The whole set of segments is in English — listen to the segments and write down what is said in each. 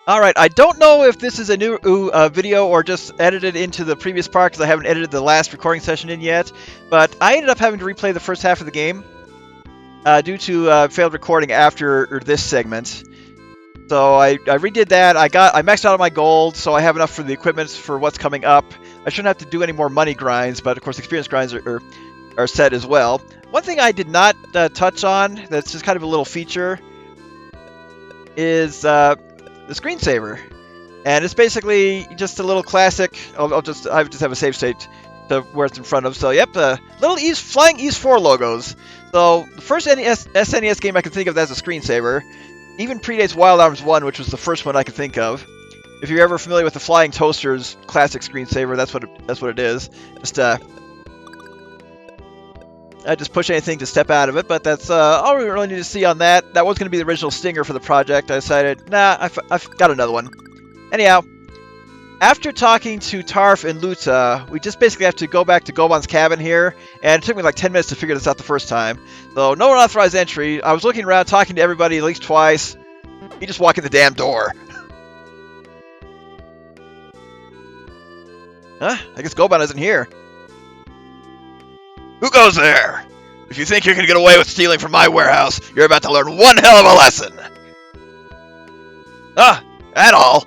Alright, I don't know if this is a new video or just edited into the previous part because I haven't edited the last recording session in yet, but I ended up having to replay the first half of the game due to failed recording after this segment. So I redid that. I maxed out on my gold, so I have enough for the equipment for what's coming up. I shouldn't have to do any more money grinds, but of course experience grinds are set as well. One thing I did not touch on that's just kind of a little feature is the screensaver, and it's basically just a little classic. I just have a save state to where it's in front of. So yep, little flying East 4 logos. So the first SNES game I can think of that's a screensaver. Even predates Wild Arms 1, which was the first one I could think of. If you're ever familiar with the Flying Toaster's classic screensaver, that's what it is. I just push anything to step out of it, but that's all we really need to see on that. That was going to be the original stinger for the project. I decided, nah, I've got another one. Anyhow, after talking to Tarf and Luta, we just basically have to go back to Goban's cabin here, and it took me like 10 minutes to figure this out the first time. So no unauthorized entry. I was looking around, talking to everybody at least twice. You just walk in the damn door. Huh? I guess Goban isn't here. Who goes there? If you think you're going to get away with stealing from my warehouse, you're about to learn one hell of a lesson. Ah, Adol.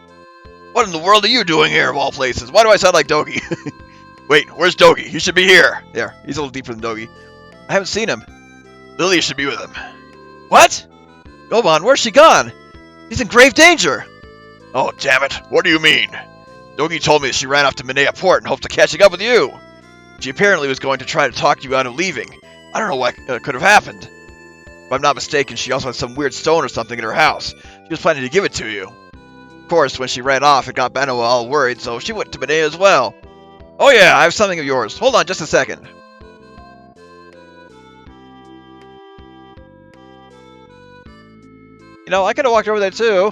What in the world are you doing here, of all places? Why do I sound like Dogi? Wait, where's Dogi? He should be here. There, he's a little deeper than Dogi. I haven't seen him. Lilia should be with him. What? Goban, where's she gone? He's in grave danger. Oh, damn it. What do you mean? Dogi told me that she ran off to Banoa port in hopes of catching up with you. She apparently was going to try to talk you out of leaving. I don't know what could have happened. If I'm not mistaken, she also had some weird stone or something in her house. She was planning to give it to you. Of course, when she ran off, it got Banoa all worried, so she went to Banoa as well. Oh yeah, I have something of yours. Hold on just a second. You know, I could have walked over there too.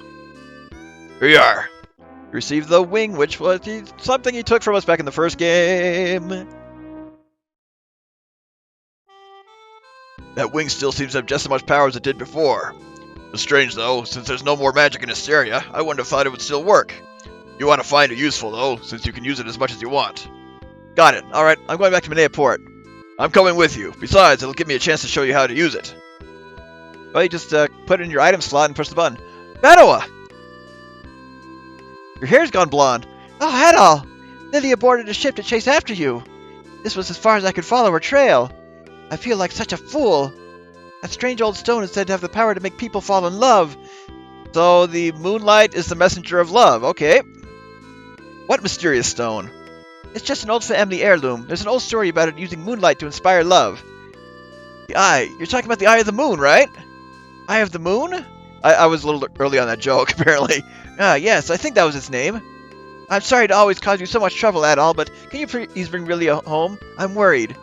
Here you are. You received the wing, which was something he took from us back in the first game. That wing still seems to have just as much power as it did before. It's strange, though, since there's no more magic in this area, I wouldn't have thought it would still work. You want to find it useful, though, since you can use it as much as you want. Got it. Alright, I'm going back to Banoa port. I'm coming with you. Besides, it'll give me a chance to show you how to use it. Well, you just put it in your item slot and push the button. Banoa! Your hair's gone blonde. Oh, Adol! Lilia boarded a ship to chase after you. This was as far as I could follow her trail. I feel like such a fool. That strange old stone is said to have the power to make people fall in love. So the moonlight is the messenger of love. Okay. What mysterious stone? It's just an old family heirloom. There's an old story about it using moonlight to inspire love. The eye. You're talking about the eye of the moon, right? Eye of the moon? I was a little early on that joke, apparently. Ah, yes, I think that was its name. I'm sorry to always cause you so much trouble, Adol, but can you please bring Lilia home? I'm worried.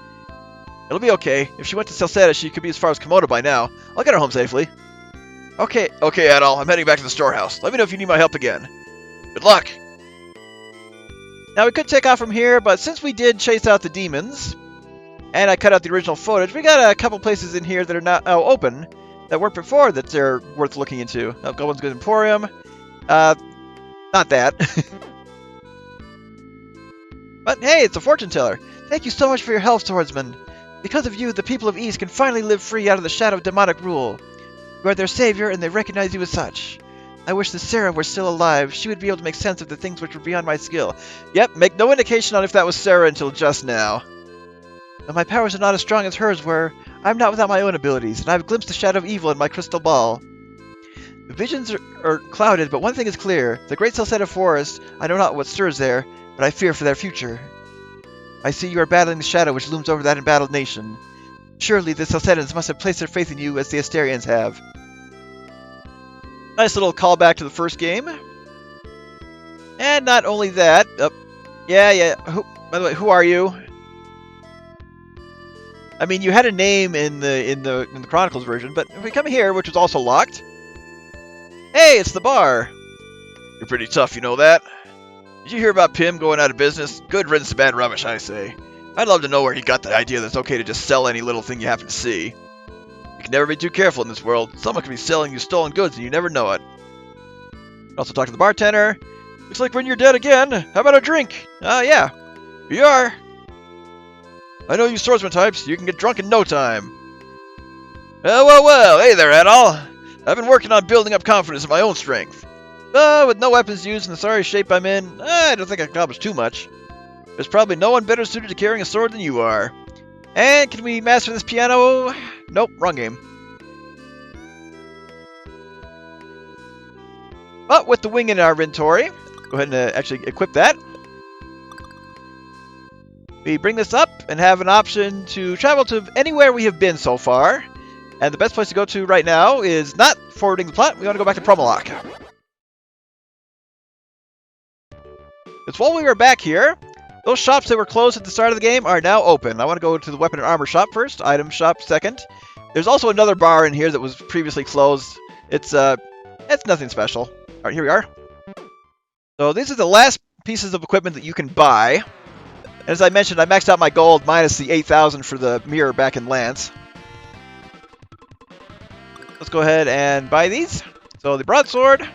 It'll be okay. If she went to Salsetta, she could be as far as Comodo by now. I'll get her home safely. Okay, Adol, I'm heading back to the storehouse. Let me know if you need my help again. Good luck! Now, we could take off from here, but since we did chase out the demons, and I cut out the original footage, we got a couple places in here that are now open, that weren't before, that they're worth looking into. Goban's Good Emporium. Not that. But hey, it's a fortune teller. Thank you so much for your help, swordsman. Because of you, the people of East can finally live free out of the shadow of demonic rule. You are their savior, and they recognize you as such. I wish that Sarah were still alive. She would be able to make sense of the things which were beyond my skill. Yep, make no indication on if that was Sarah until just now. But my powers are not as strong as hers were. I am not without my own abilities, and I have glimpsed the shadow of evil in my crystal ball. The visions are clouded, but one thing is clear. The great Salsetta forest, I know not what stirs there, but I fear for their future. I see you are battling the shadow which looms over that embattled nation. Surely the Salsettans must have placed their faith in you as the Asterians have. Nice little callback to the first game. And not only that... by the way, who are you? I mean, you had a name in the Chronicles version, but if we come here, which was also locked... Hey, it's the bar! You're pretty tough, you know that? Did you hear about Pym going out of business? Good riddance to bad rubbish, I say. I'd love to know where he got the idea that it's okay to just sell any little thing you happen to see. You can never be too careful in this world. Someone could be selling you stolen goods and you never know it. Also talk to the bartender. Looks like when you're dead again. How about a drink? Yeah. Here you are. I know you swordsman types. You can get drunk in no time. Well. Hey there, Adol. I've been working on building up confidence in my own strength. With no weapons used and the sorry shape I'm in, I don't think I accomplished too much. There's probably no one better suited to carrying a sword than you are. And can we master this piano? Nope, wrong game. But with the wing in our inventory, go ahead and actually equip that. We bring this up and have an option to travel to anywhere we have been so far. And the best place to go to right now is not forwarding the plot. We want to go back to Promolok. It's while we were back here, those shops that were closed at the start of the game are now open. I want to go to the weapon and armor shop first, item shop second. There's also another bar in here that was previously closed. It's nothing special. All right, here we are. So these are the last pieces of equipment that you can buy. And as I mentioned, I maxed out my gold minus the 8,000 for the mirror back in Lance. Let's go ahead and buy these. So the broadsword.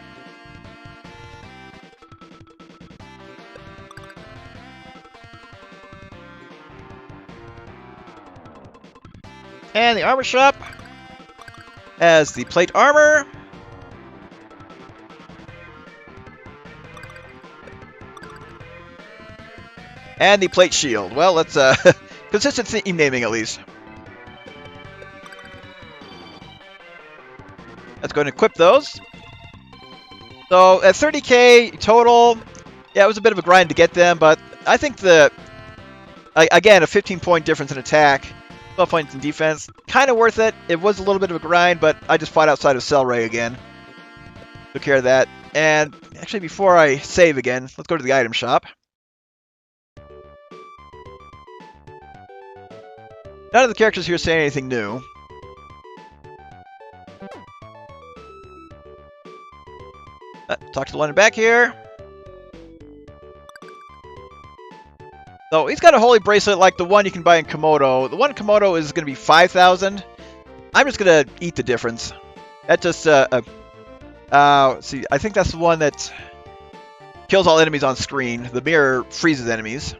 And the armor shop has the plate armor. And the plate shield. Well, that's consistent theme naming at least. Let's go and equip those. So at 30k total, yeah, it was a bit of a grind to get them, but I think again, a 15-point difference in attack, 12 points in defense, kind of worth it. It was a little bit of a grind, but I just fought outside of Cellray again. Took care of that. And actually, before I save again, let's go to the item shop. None of the characters here say anything new. Talk to the one in back here. So he's got a holy bracelet like the one you can buy in Comodo. The one in Comodo is going to be 5,000. I'm just going to eat the difference. That just, see, I think that's the one that kills all enemies on screen. The mirror freezes enemies.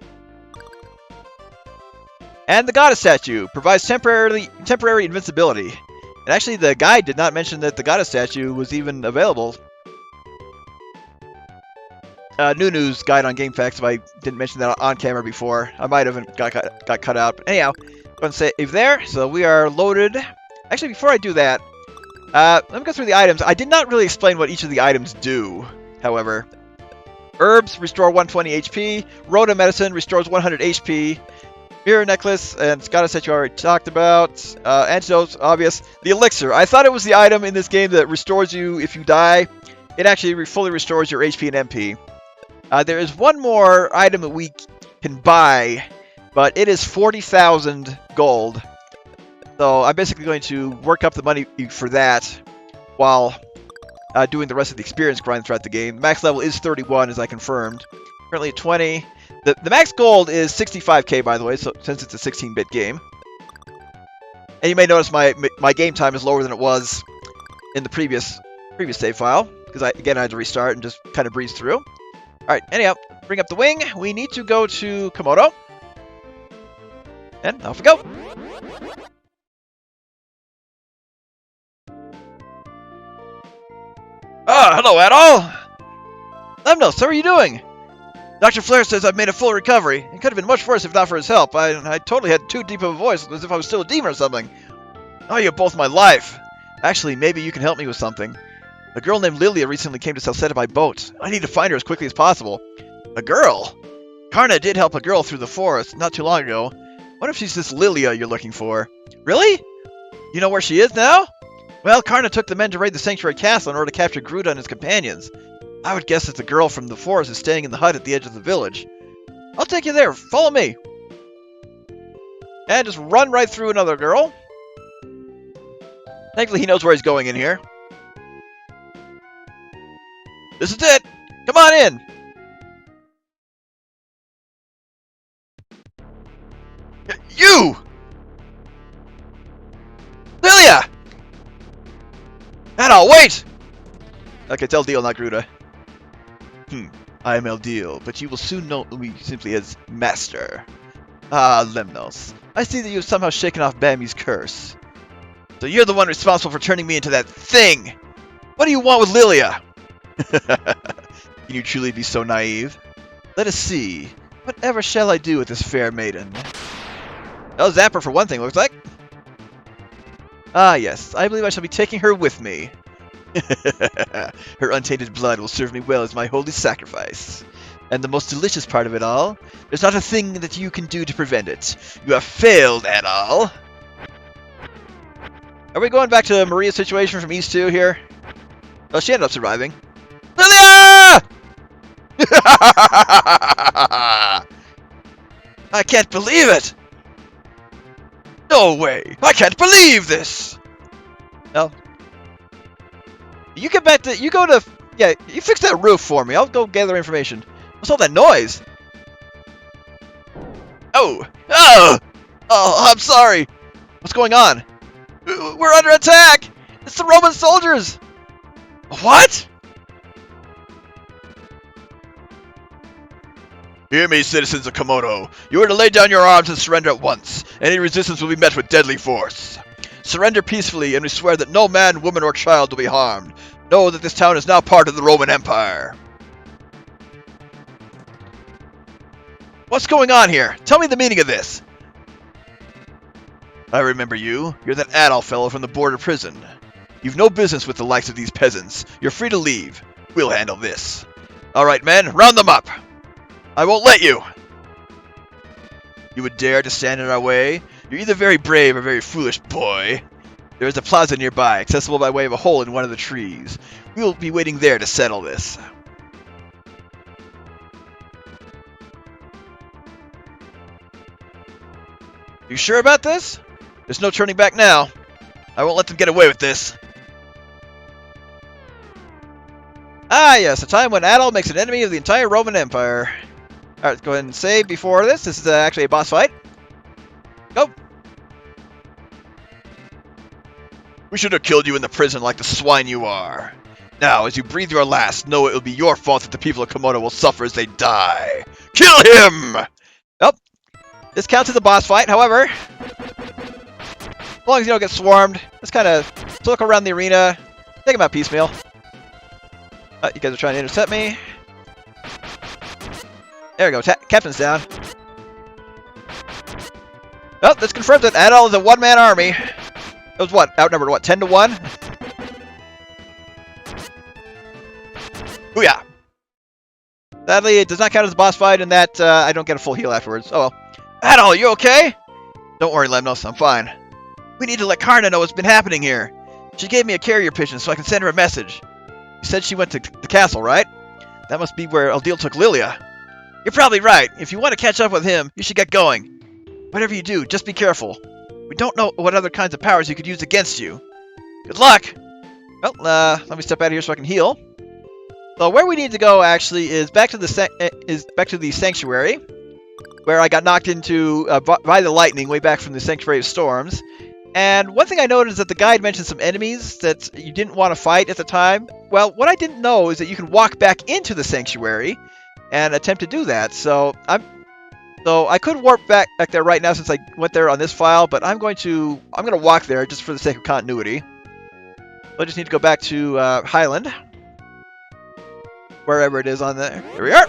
And the goddess statue provides temporary invincibility. And actually, the guide did not mention that the goddess statue was even available. Nunu's guide on GameFAQs, if I didn't mention that on camera before. I might have got cut out. But anyhow, go and save there. So we are loaded. Actually, before I do that, let me go through the items. I did not really explain what each of the items do, however. Herbs restore 120 HP. Rhoda medicine restores 100 HP. Mirror necklace and goddess that you already talked about. Antidotes, obvious. The elixir. I thought it was the item in this game that restores you if you die. It actually fully restores your HP and MP. There is one more item that we can buy, but it is 40,000 gold. So I'm basically going to work up the money for that while doing the rest of the experience grind throughout the game. The max level is 31, as I confirmed. Currently at 20. The max gold is 65k, by the way, so since it's a 16-bit game. And you may notice my game time is lower than it was in the previous save file, because I had to restart and just kind of breeze through. Alright, anyhow, bring up the wing. We need to go to Comodo. And off we go. Hello, Adol! Lemnos, how are you doing? Dr. Flair says I've made a full recovery. It could have been much worse if not for his help. I totally had too deep of a voice, as if I was still a demon or something. Oh, you're both my life. Actually, maybe you can help me with something. A girl named Lilia recently came to Salsetta by boat. I need to find her as quickly as possible. A girl? Karna did help a girl through the forest not too long ago. What if she's this Lilia you're looking for? Really? You know where she is now? Well, Karna took the men to raid the Sanctuary Castle in order to capture Gruda and his companions. I would guess that the girl from the forest is staying in the hut at the edge of the village. I'll take you there. Follow me. And just run right through another girl. Thankfully, he knows where he's going in here. This is it! Come on in! You! Lilia! Adol, wait! Okay, tell Deal, not Gruda. I am Adol, but you will soon know me simply as Master. Ah, Lemnos. I see that you have somehow shaken off Bami's curse. So you're the one responsible for turning me into that thing! What do you want with Lilia? Can you truly be so naive? Let us see. Whatever shall I do with this fair maiden? Oh, Zapper for one thing, looks like. Ah, yes. I believe I shall be taking her with me. Her untainted blood will serve me well as my holy sacrifice. And the most delicious part of it all, there's not a thing that you can do to prevent it. You have failed, Adol. Are we going back to Maria's situation from East 2 here? Oh, she ended up surviving. Lilia! I can't believe it! No way! I can't believe this! No. You get back to... You go to... Yeah, you fix that roof for me. I'll go gather information. What's all that noise? Oh! Oh! Oh, I'm sorry! What's going on? We're under attack! It's the Roman soldiers! What? Hear me, citizens of Comodo. You are to lay down your arms and surrender at once. Any resistance will be met with deadly force. Surrender peacefully, and we swear that no man, woman, or child will be harmed. Know that this town is now part of the Roman Empire. What's going on here? Tell me the meaning of this. I remember you. You're that Adol fellow from the border prison. You've no business with the likes of these peasants. You're free to leave. We'll handle this. Alright, men, round them up. I won't let you. You would dare to stand in our way? You're either very brave or very foolish, boy. There is a plaza nearby, accessible by way of a hole in one of the trees. We will be waiting there to settle this. You sure about this? There's no turning back now. I won't let them get away with this. Ah, yes, a time when Adol makes an enemy of the entire Roman Empire. Alright, let's go ahead and save before this. This is actually a boss fight. Go! We should have killed you in the prison like the swine you are. Now, as you breathe your last, know it will be your fault that the people of Comodo will suffer as they die. Kill him! Oh, this counts as a boss fight, however. As long as you don't get swarmed, let's kind of look around the arena. Take him out piecemeal. You guys are trying to intercept me. There we go, Captain's down. Oh, this confirms that Adol is a one-man army. It was what? Outnumbered what? 10 to 1? Booyah! Sadly, it does not count as a boss fight, and that I don't get a full heal afterwards. Oh well. Adol, you okay? Don't worry, Lemnos, I'm fine. We need to let Karna know what's been happening here. She gave me a carrier pigeon so I can send her a message. You said she went to the castle, right? That must be where Adol took Lilia. You're probably right. If you want to catch up with him, you should get going. Whatever you do, just be careful. We don't know what other kinds of powers he could use against you. Good luck! Well, let me step out of here so I can heal. So where we need to go actually is back to the sanctuary, where I got knocked into by the lightning way back from the Sanctuary of Storms. And one thing I noticed is that the guide mentioned some enemies that you didn't want to fight at the time. Well, what I didn't know is that you can walk back into the sanctuary and attempt to do that. So I could warp back there right now since I went there on this file, but I'm going to walk there just for the sake of continuity. I just need to go back to Highland, wherever it is on there. Here we are.